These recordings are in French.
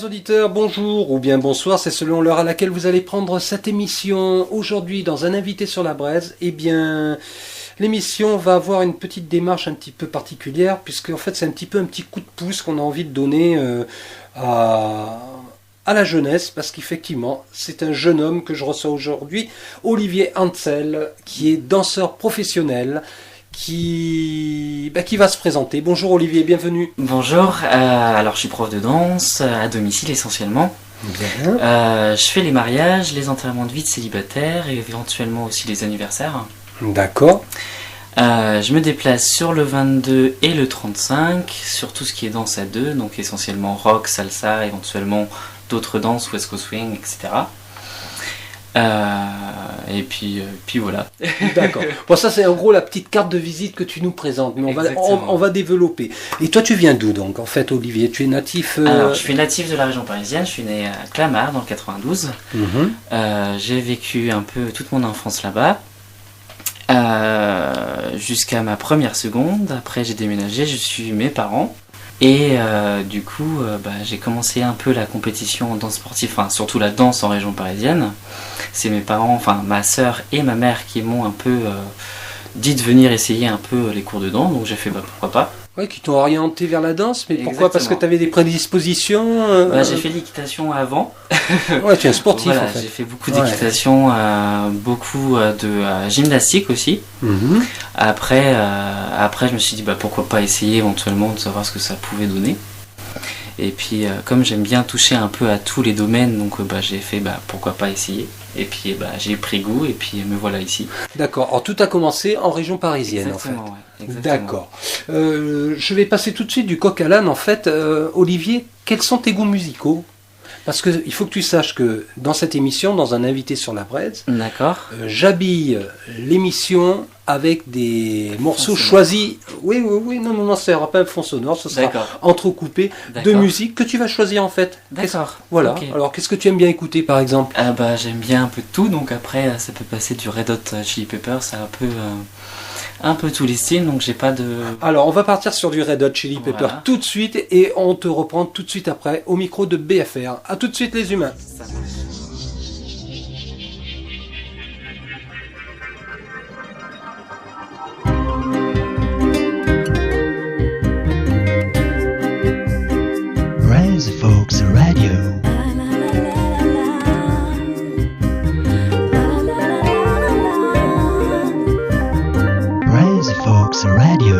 Chers auditeurs, bonjour ou bien bonsoir, c'est selon l'heure à laquelle vous allez prendre cette émission. Aujourd'hui, dans un invité sur la braise, l'émission va avoir une petite démarche un petit peu particulière, puisque en fait c'est un petit coup de pouce qu'on a envie de donner à la jeunesse, parce qu'effectivement, c'est un jeune homme que je reçois aujourd'hui, Olivier Hansel, qui est danseur professionnel, qui va se présenter. Bonjour Olivier, bienvenue. Bonjour, alors je suis prof de danse, à domicile essentiellement. Bien. Je fais les mariages, les enterrements de vie de célibataires et éventuellement aussi les anniversaires. D'accord. Je me déplace sur le 22 et le 35, sur tout ce qui est danse à deux, donc essentiellement rock, salsa, éventuellement d'autres danses, West Coast Swing, etc. Et puis voilà. D'accord. Bon, ça c'est en gros la petite carte de visite que tu nous présentes, mais on va développer. Et toi tu viens d'où donc en fait Olivier? Tu es natif Alors je suis natif de la région parisienne, je suis né à Clamart dans le 92. J'ai vécu un peu toute mon enfance là-bas. Jusqu'à ma première seconde. Après j'ai déménagé, je suis mes parents. Et du coup, j'ai commencé un peu la compétition en danse sportive, enfin surtout la danse en région parisienne. C'est mes parents, enfin ma sœur et ma mère qui m'ont un peu dit de venir essayer un peu les cours de danse, donc j'ai fait pourquoi pas. Ouais, qui t'ont orienté vers la danse, mais pourquoi? Exactement. Parce que tu avais des prédispositions J'ai fait l'équitation avant. Ouais, tu es un sportif Voilà, en fait. j'ai fait beaucoup d'équitation, beaucoup de gymnastique aussi. Après, je me suis dit pourquoi pas essayer éventuellement de savoir ce que ça pouvait donner. Et puis comme j'aime bien toucher un peu à tous les domaines, donc j'ai fait pourquoi pas essayer. Et puis j'ai pris goût et puis me voilà ici. D'accord. Alors tout a commencé en région parisienne. Exactement, en fait. Ouais, exactement. D'accord. Je vais passer tout de suite du coq à l'âne en fait. Olivier, quels sont tes goûts musicaux? Parce qu'il faut que tu saches que dans cette émission, dans un invité sur la braise, D'accord. J'habille l'émission avec des morceaux choisis. Oui, non, ça sera pas un fond sonore, ce sera entrecoupé de musique que tu vas choisir en fait. D'accord. Voilà. Okay. Alors, qu'est-ce que tu aimes bien écouter par exemple? J'aime bien un peu de tout, donc après, ça peut passer du Red Hot Chili Peppers, c'est un peu tous les styles, donc j'ai pas de... Alors, on va partir sur du Red Hot Chili Pepper tout de suite et on te reprend tout de suite après au micro de BFR. A tout de suite les humains. Ça marche. Braise Folks Radio. Folks Radio.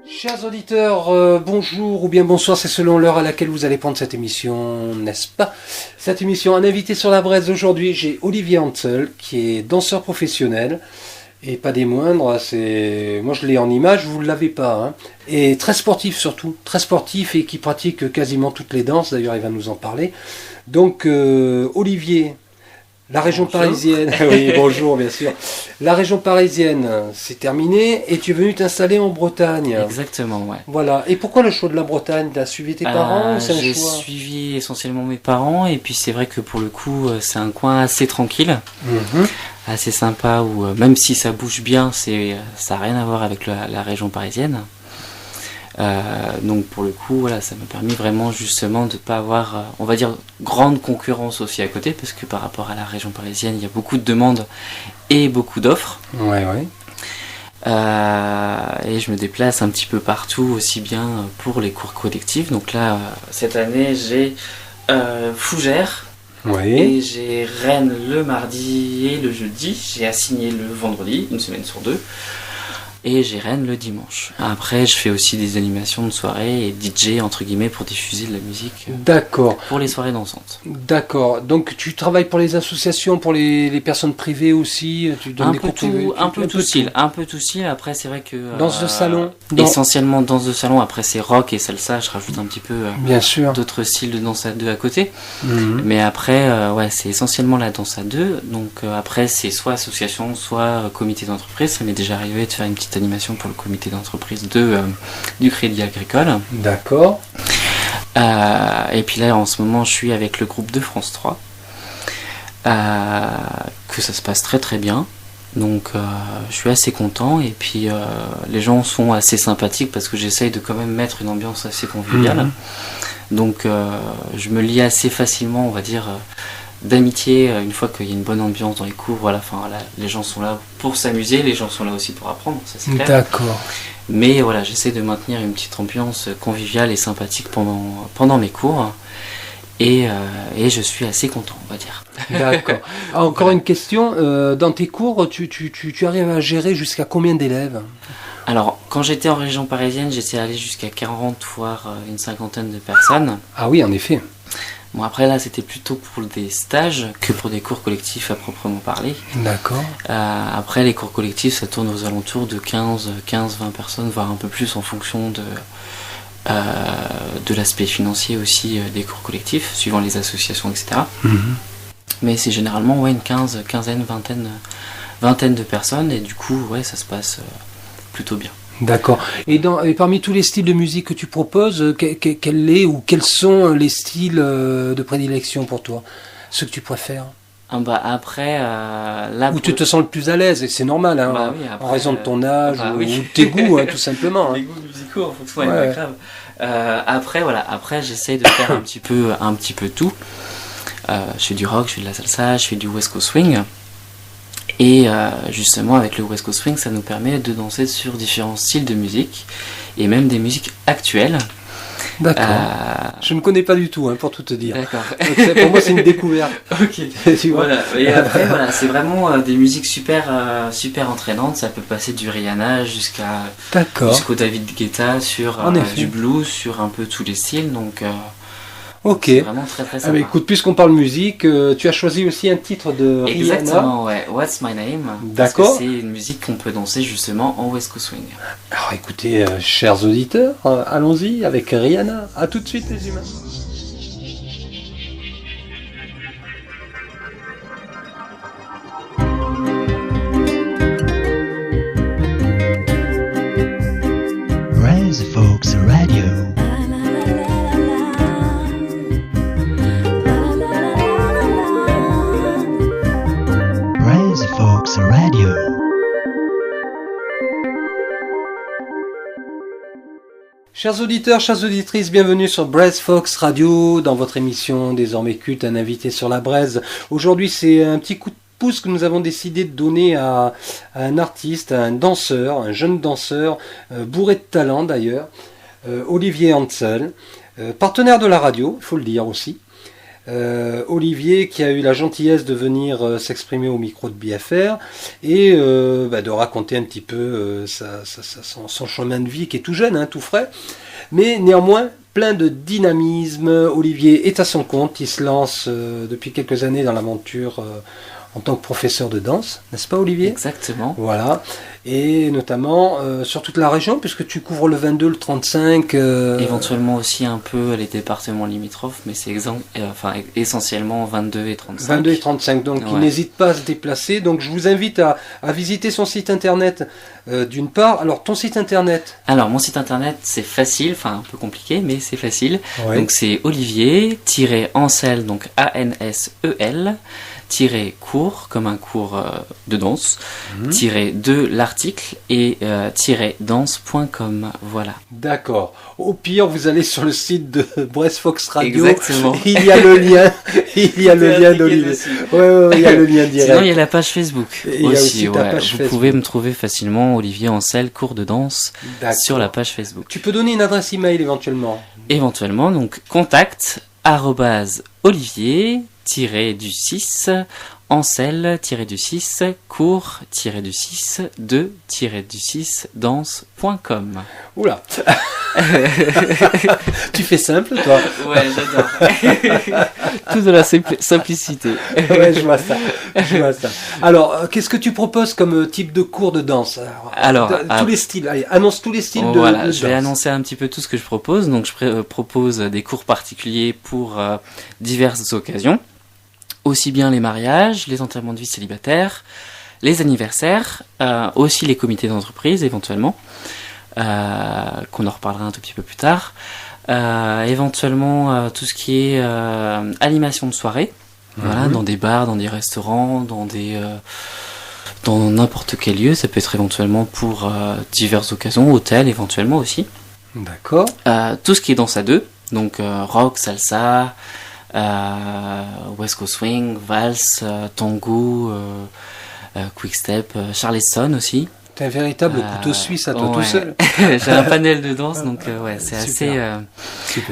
Chers auditeurs, bonjour ou bien bonsoir, c'est selon l'heure à laquelle vous allez prendre cette émission, n'est-ce pas? Cette émission, un invité sur la braise aujourd'hui, j'ai Olivier Hansel, qui est danseur professionnel, et pas des moindres, moi je l'ai en image, vous ne l'avez pas, hein. Et très sportif surtout, très sportif et qui pratique quasiment toutes les danses, d'ailleurs il va nous en parler. Donc Olivier... La région parisienne, oui bonjour bien sûr. La région parisienne, c'est terminé et tu es venu t'installer en Bretagne. Exactement, ouais. Voilà. Et pourquoi le choix de la Bretagne? T'as suivi tes parents ou c'est un choix? J'ai suivi essentiellement mes parents et puis c'est vrai que pour le coup c'est un coin assez tranquille, assez sympa où même si ça bouge bien, ça n'a rien à voir avec la région parisienne. Donc pour le coup voilà, ça m'a permis vraiment justement de ne pas avoir on va dire grande concurrence aussi à côté, parce que par rapport à la région parisienne il y a beaucoup de demandes et beaucoup d'offres. Et je me déplace un petit peu partout, aussi bien pour les cours collectifs. Donc là cette année j'ai Fougères et j'ai Rennes le mardi et le jeudi, j'ai assigné le vendredi, une semaine sur deux. Et j'ai Rennes le dimanche. Après, je fais aussi des animations de soirée et DJ, entre guillemets, pour diffuser de la musique. D'accord. Pour les soirées dansantes. D'accord. Donc, tu travailles pour les associations, pour les personnes privées aussi? Tu donnes des cours privés? Un peu tout style. Après, c'est vrai que... Danse de salon? Essentiellement danse de salon. Après, c'est rock et salsa. Je rajoute un petit peu bien sûr d'autres styles de danse à deux à côté. Mais après, c'est essentiellement la danse à deux. Donc, après, c'est soit association, soit comité d'entreprise. Ça m'est déjà arrivé de faire une petite animation pour le comité d'entreprise du Crédit Agricole. D'accord. Et puis là en ce moment je suis avec le groupe de France 3, que ça se passe très très bien. Donc je suis assez content et puis les gens sont assez sympathiques parce que j'essaye de quand même mettre une ambiance assez conviviale. Donc je me lie assez facilement, on va dire, d'amitié une fois qu'il y a une bonne ambiance dans les cours. Voilà, les gens sont là pour s'amuser, les gens sont là aussi pour apprendre, ça c'est clair. D'accord. Mais voilà, j'essaie de maintenir une petite ambiance conviviale et sympathique pendant mes cours. Et je suis assez content, on va dire. D'accord. Encore une question, dans tes cours, tu arrives à gérer jusqu'à combien d'élèves ? Alors, quand j'étais en région parisienne, j'étais allé jusqu'à 40 voire une cinquantaine de personnes. Ah oui, en effet. Bon, après là, c'était plutôt pour des stages que pour des cours collectifs à proprement parler. D'accord. Après, les cours collectifs, ça tourne aux alentours de 15-20 personnes, voire un peu plus en fonction de l'aspect financier aussi des cours collectifs, suivant les associations, etc. Mais c'est généralement une quinzaine, vingtaine de personnes, et du coup, ça se passe plutôt bien. D'accord. Et parmi tous les styles de musique que tu proposes, quels sont les styles de prédilection pour toi ? Ceux que tu préfères ? Après, là... Où tu te sens le plus à l'aise, et c'est normal, hein, oui, après, en raison de ton âge ou oui. de tes goûts, tout simplement. Les goûts musicaux, en fonction, pas grave. Après, j'essaye de faire un petit peu tout. Je fais du rock, je fais de la salsa, je fais du West Coast Swing. Et justement, avec le West Coast Swing, ça nous permet de danser sur différents styles de musique, et même des musiques actuelles. D'accord. Je ne connais pas du tout, pour tout te dire. D'accord. Donc, pour moi, c'est une découverte. Ok. Tu vois. Voilà. Et après, c'est vraiment des musiques super entraînantes. Ça peut passer du Rihanna jusqu'au David Guetta, sur du blues, sur un peu tous les styles. Donc, ok. C'est vraiment très très sympa. Mais écoute, puisqu'on parle musique, tu as choisi aussi un titre de Rihanna. Exactement, ouais. What's My Name. D'accord. Parce que c'est une musique qu'on peut danser justement en West Coast Swing. Alors écoutez, chers auditeurs, allons-y avec Rihanna. À tout de suite les humains. Brass Folks Radio. Folks Radio. Chers auditeurs, chères auditrices, bienvenue sur Brass Fox Radio, dans votre émission désormais culte, un invité sur la braise. Aujourd'hui, c'est un petit coup de pouce que nous avons décidé de donner à un artiste, à un danseur, un jeune danseur, bourré de talent d'ailleurs, Olivier Hansel, partenaire de la radio, il faut le dire aussi. Olivier qui a eu la gentillesse de venir s'exprimer au micro de BFR et de raconter un petit peu son chemin de vie qui est tout jeune, tout frais, mais néanmoins plein de dynamisme. Olivier est à son compte, il se lance depuis quelques années dans l'aventure en tant que professeur de danse, n'est-ce pas Olivier ? Exactement. Voilà, et notamment sur toute la région, puisque tu couvres le 22, le 35... Éventuellement aussi un peu les départements limitrophes, mais c'est essentiellement 22 et 35. 22 et 35, donc il n'hésite pas à se déplacer. Donc je vous invite à visiter son site internet d'une part. Alors ton site internet ? Alors mon site internet c'est facile, un peu compliqué, mais c'est facile. Ouais. Donc c'est Olivier-Hansel, donc ANSEL, cours, comme un cours de danse, de l'article et danse.com. Voilà. D'accord. Au pire, vous allez sur le site de Brass Fox Radio. Exactement. Il y a le lien. Il y a le lien d'Olivier. Ouais, il y a le lien direct. Sinon, il y a la page Facebook. Il y a aussi ta page vous Facebook. pouvez me trouver facilement, Olivier Hansel, cours de danse, sur la page Facebook. Tu peux donner une adresse email éventuellement. Éventuellement, donc contact @olivier-du6 Hansel-du6 cours-du6 de-du6 danse.com. Oula. Tu fais simple, toi. Ouais, j'adore. Tout de la simplicité. Ouais, je vois ça. Alors, qu'est-ce que tu proposes comme type de cours de danse ? Alors tous les styles. Allez, annonce tous les styles de danse. Je vais annoncer un petit peu tout ce que je propose. Donc, je propose des cours particuliers pour diverses occasions. Aussi bien les mariages, les enterrements de vie célibataires, les anniversaires, aussi les comités d'entreprise éventuellement, qu'on en reparlera un tout petit peu plus tard. Éventuellement tout ce qui est animation de soirée, voilà, dans des bars, dans des restaurants, dans dans n'importe quel lieu. Ça peut être éventuellement pour diverses occasions, hôtels éventuellement aussi. D'accord. Tout ce qui est danse à deux, donc rock, salsa, West Coast Swing, valse, tango, quickstep, charleston aussi. T'es un véritable couteau suisse à toi tout seul. J'ai un panel de danse, donc c'est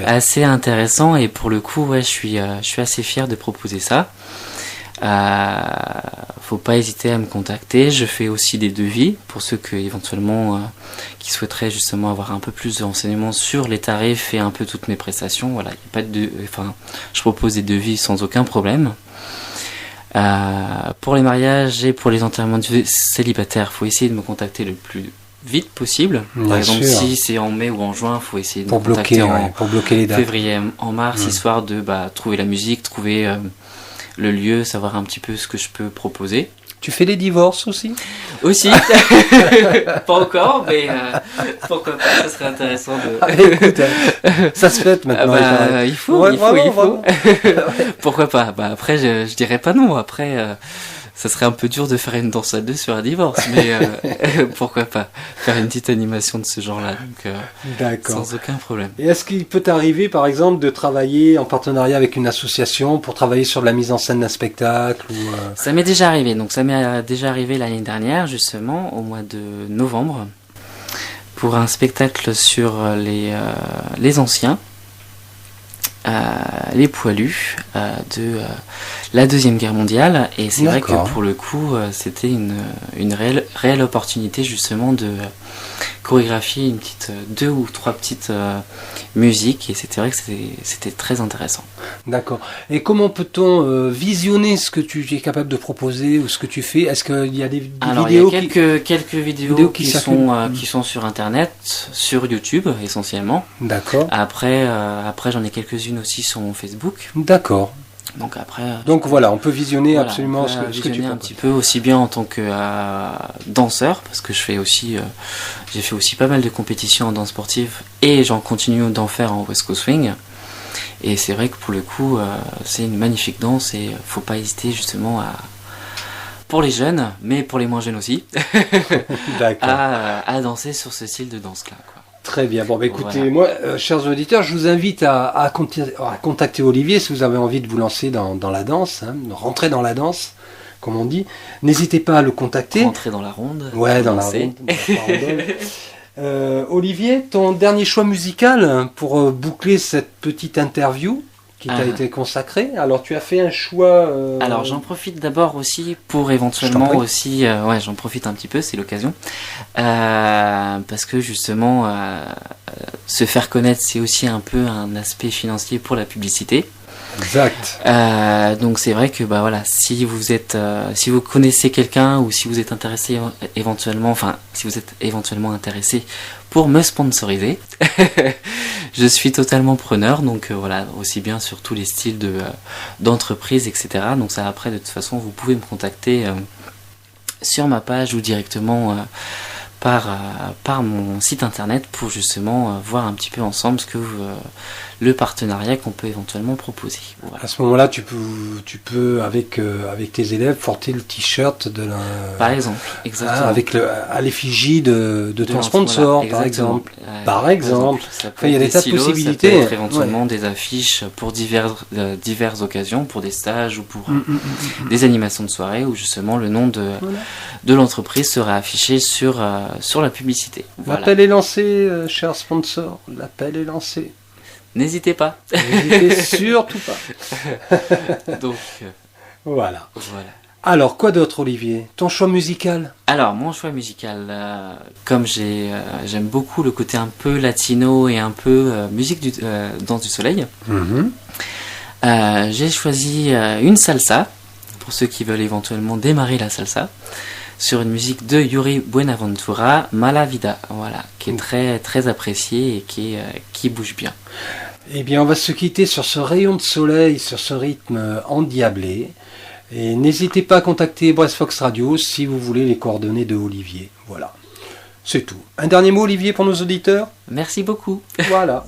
assez intéressant, et pour le coup, je suis assez fier de proposer ça. Faut pas hésiter à me contacter. Je fais aussi des devis pour ceux qui souhaiteraient justement avoir un peu plus de renseignements sur les tarifs et un peu toutes mes prestations. Voilà, y a pas je propose des devis sans aucun problème. Pour les mariages et pour les enterrements de célibataires, faut essayer de me contacter le plus vite possible. Par exemple, si c'est en mai ou en juin, faut essayer de me contacter pour bloquer les dates. Février, en mars, histoire de trouver la musique, trouver le lieu, savoir un petit peu ce que je peux proposer. Tu fais les divorces aussi ? Aussi. Pas encore, mais pourquoi pas, ça serait intéressant de... Écoute, ça se fait maintenant. Il faut. Pourquoi pas ? Après, je dirais pas non. Après, ça serait un peu dur de faire une danse à deux sur un divorce, mais pourquoi pas faire une petite animation de ce genre-là, donc d'accord. Sans aucun problème. Et est-ce qu'il peut t'arriver, par exemple, de travailler en partenariat avec une association pour travailler sur la mise en scène d'un spectacle ou Ça m'est déjà arrivé. Donc ça m'est déjà arrivé l'année dernière, justement, au mois de novembre, pour un spectacle sur les anciens. Les poilus de la Deuxième Guerre mondiale, et c'est vrai que pour le coup c'était une réelle opportunité justement de chorégraphier 2 ou 3 petites musiques, et c'était vrai que c'était très intéressant. D'accord. Et comment peut-on visionner ce que tu es capable de proposer ou ce que tu fais ? Est-ce qu'il y a des vidéos il y a quelques vidéos qui sont sur internet, sur YouTube essentiellement. D'accord. Après j'en ai quelques-unes aussi sur mon Facebook. D'accord. Donc voilà, on peut visionner absolument ce que tu proposes. Un petit peu, aussi bien en tant que danseur, parce que j'ai fait aussi pas mal de compétitions en danse sportive, et j'en continue d'en faire en West Coast Swing. Et c'est vrai que pour le coup, c'est une magnifique danse, et faut pas hésiter justement pour les jeunes, mais pour les moins jeunes aussi, à danser sur ce style de danse-là, quoi. Très bien. Bon, écoutez, moi, chers auditeurs, je vous invite à contacter Olivier si vous avez envie de vous lancer dans la danse, rentrer dans la danse, comme on dit. N'hésitez pas à le contacter. Rentrer dans la ronde. Ouais, dans la ronde. Olivier, ton dernier choix musical pour boucler cette petite interview qui t'a été consacrée. Alors, tu as fait un choix... Alors, j'en profite d'abord aussi pour éventuellement aussi... j'en profite un petit peu, c'est l'occasion. Parce que justement, se faire connaître, c'est aussi un peu un aspect financier pour la publicité. Exact. Donc c'est vrai que si vous connaissez quelqu'un, ou si vous êtes intéressé éventuellement intéressé pour me sponsoriser, je suis totalement preneur. Donc aussi bien sur tous les styles d'entreprise, etc. Donc ça, après, de toute façon, vous pouvez me contacter sur ma page ou directement par mon site internet pour justement voir un petit peu ensemble ce que le partenariat qu'on peut éventuellement proposer. Voilà. À ce moment-là, tu peux avec tes élèves porter le t-shirt par exemple, exactement. À l'effigie de ton sponsor, par exemple. Par exemple. Il y a des tas de possibilités. Ça peut être éventuellement des affiches pour diverses occasions, pour des stages ou pour des animations de soirée, où justement le nom de l'entreprise sera affiché sur la publicité. L'appel est lancé, cher sponsor. L'appel est lancé. N'hésitez pas. N'hésitez surtout pas. Donc, voilà. Alors, quoi d'autre, Olivier ? Ton choix musical ? Alors, mon choix musical, comme j'aime beaucoup le côté un peu latino et un peu musique danse du soleil, j'ai choisi une salsa, pour ceux qui veulent éventuellement démarrer la salsa, sur une musique de Yuri Buenaventura, Mala Vida, qui est très, très appréciée et qui bouge bien. Eh bien, on va se quitter sur ce rayon de soleil, sur ce rythme endiablé. Et n'hésitez pas à contacter Brest Fox Radio si vous voulez les coordonnées de Olivier. Voilà, c'est tout. Un dernier mot, Olivier, pour nos auditeurs ? Merci beaucoup. Voilà.